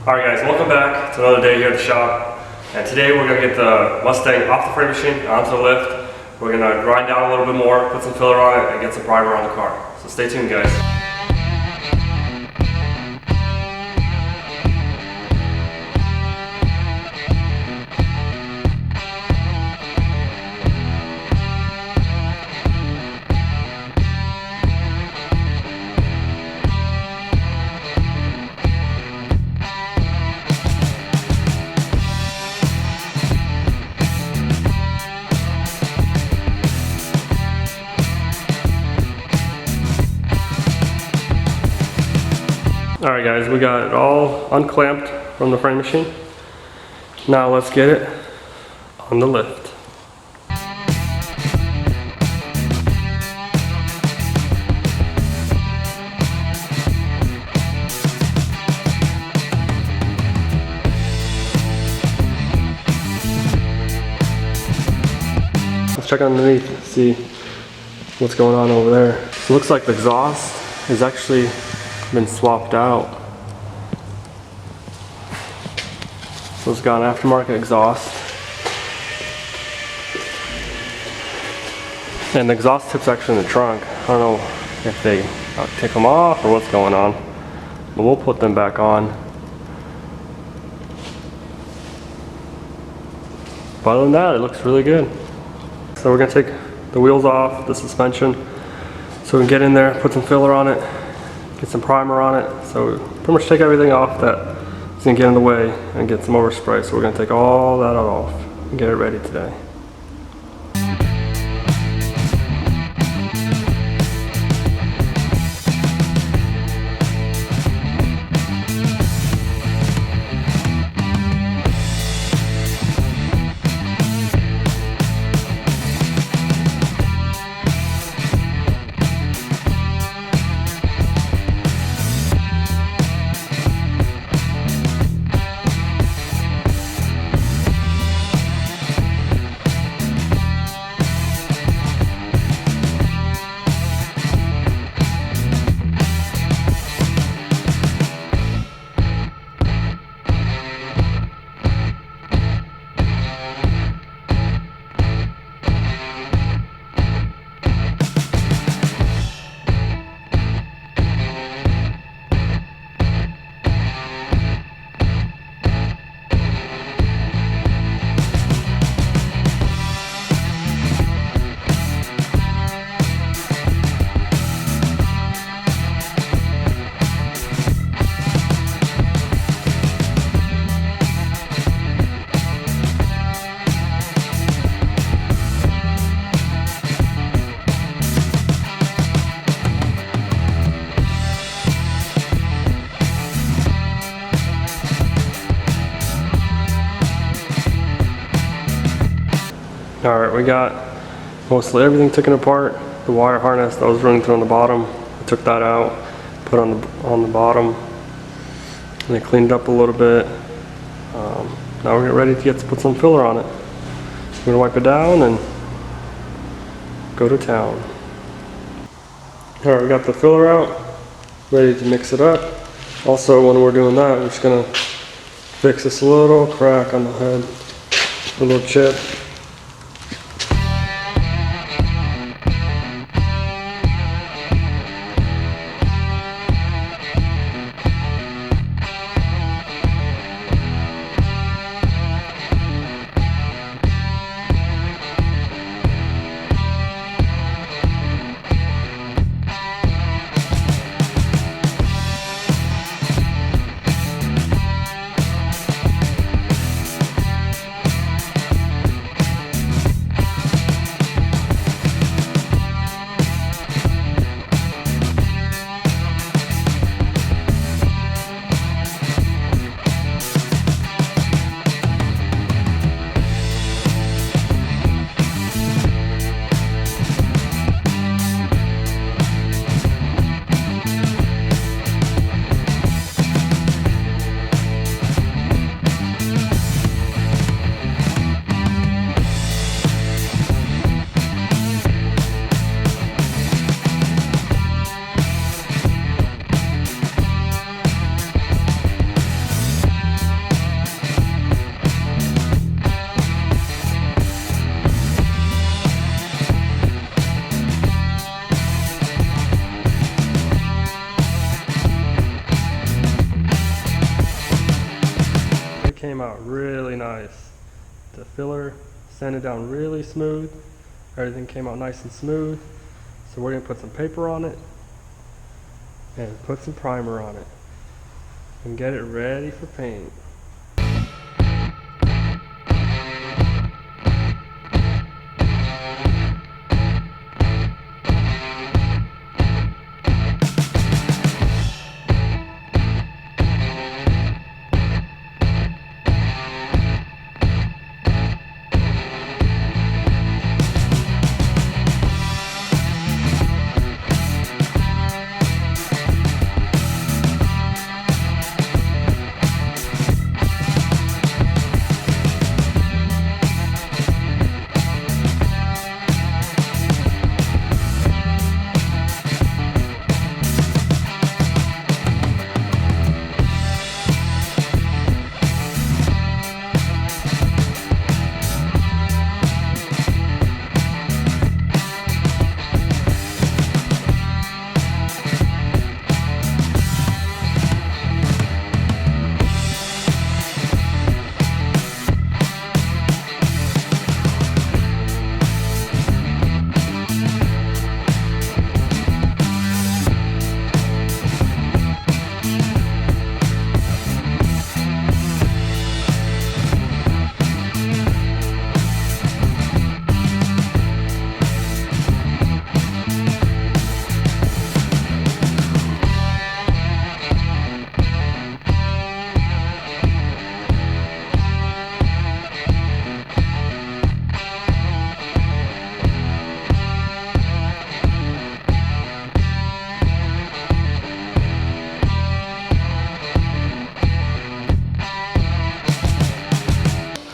Alright guys, welcome back to another day here at the shop. And today we're going to get the Mustang off the frame machine onto the lift. We're going to grind down a little bit more, put some filler on it, and get some primer on the car. So stay tuned guys. Alright guys, we got it all unclamped from the frame machine. Now let's get it on the lift. Let's check underneath, see what's going on over there. It looks like the exhaust is actually been swapped out. So it's got an aftermarket exhaust. And the exhaust tip's actually in the trunk. I don't know if they take them off or what's going on. But we'll put them back on. But other than that, it looks really good. So we're gonna take the wheels off, the suspension, so we can get in there, put some filler on it, get some primer on it. So pretty much take everything off that is gonna get in the way and get some overspray. So we're gonna take all that off and get it ready today. Alright, we got mostly everything taken apart. The wire harness that was running through on the bottom, I took that out, put on the bottom, and I cleaned it up a little bit. Now we're getting ready to put some filler on it. We're gonna wipe it down and go to town. Alright, we got the filler out, ready to mix it up. Also, when we're doing that, we're just gonna fix this little crack on the head, a little chip. came out really nice. The filler sanded down really smooth. Everything came out nice and smooth. So we're gonna put some paper on it and put some primer on it and get it ready for paint.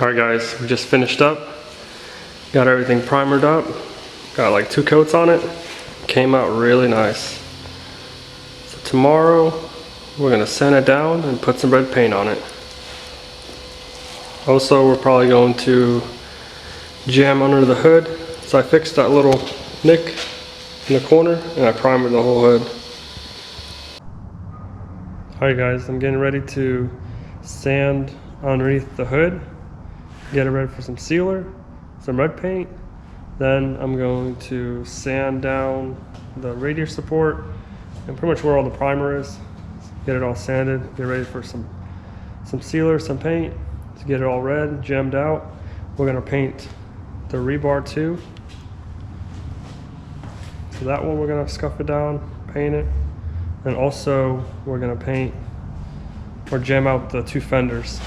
Alright guys, we just finished up. Got everything primered up. Got like 2 coats on it. Came out really nice. So tomorrow we're gonna sand it down and put some red paint on it. Also, we're probably going to jam under the hood. So I fixed that little nick in the corner and I primed the whole hood. Alright guys, I'm getting ready to sand underneath the hood. Get it ready for some sealer, some red paint. Then I'm going to sand down the radiator support and pretty much where all the primer is. Get it all sanded, get ready for some sealer, some paint to get it all red, gemmed out. We're gonna paint the rebar too. So that one we're gonna scuff it down, paint it. And also we're gonna paint or gem out the 2 fenders.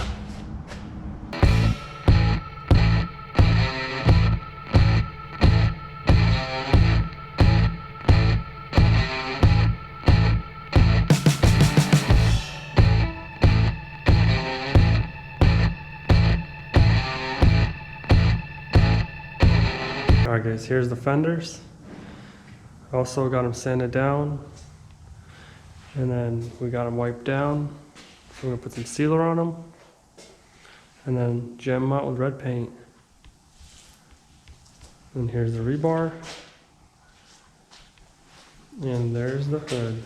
Alright guys, here's the fenders. Also got them sanded down. And then we got them wiped down. So we're gonna put some sealer on them. And then gem them out with red paint. And here's the rebar. And there's the hood.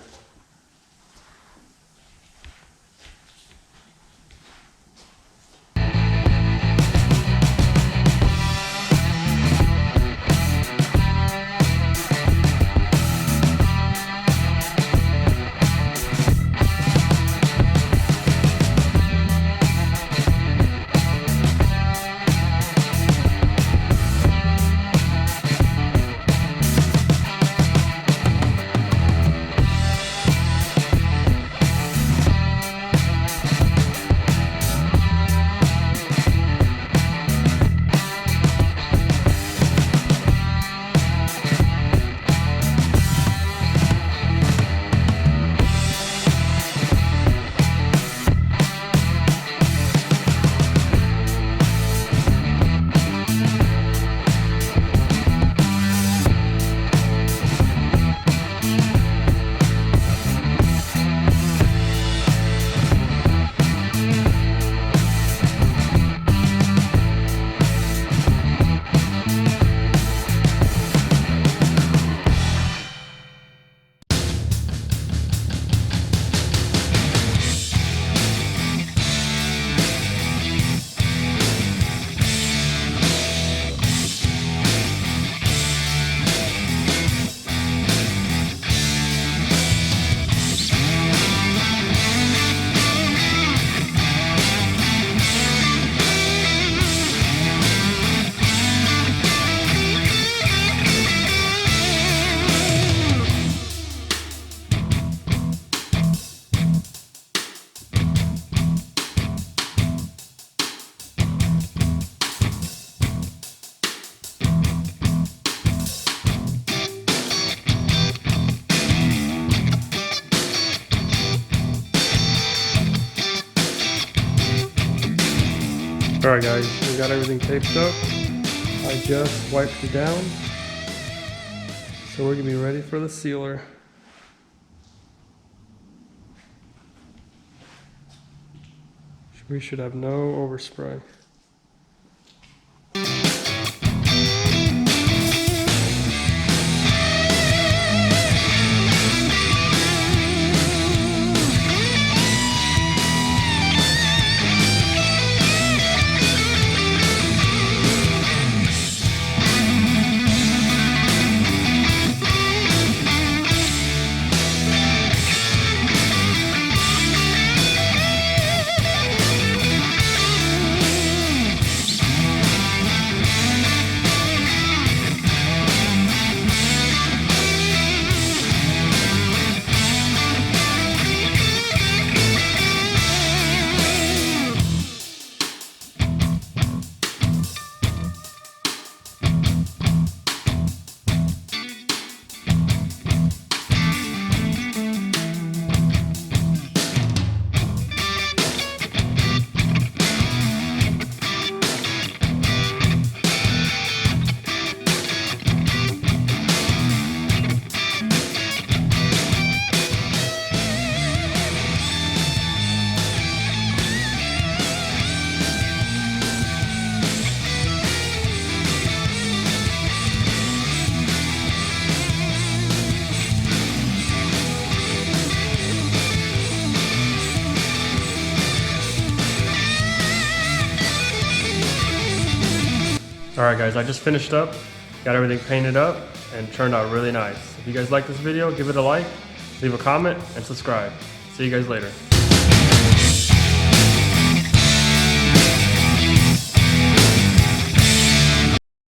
Alright guys, we got everything taped up. I just wiped it down. So we're gonna be ready for the sealer. We should have no overspray. Alright guys, I just finished up, got everything painted up, and turned out really nice. If you guys like this video, give it a like, leave a comment, and subscribe. See you guys later.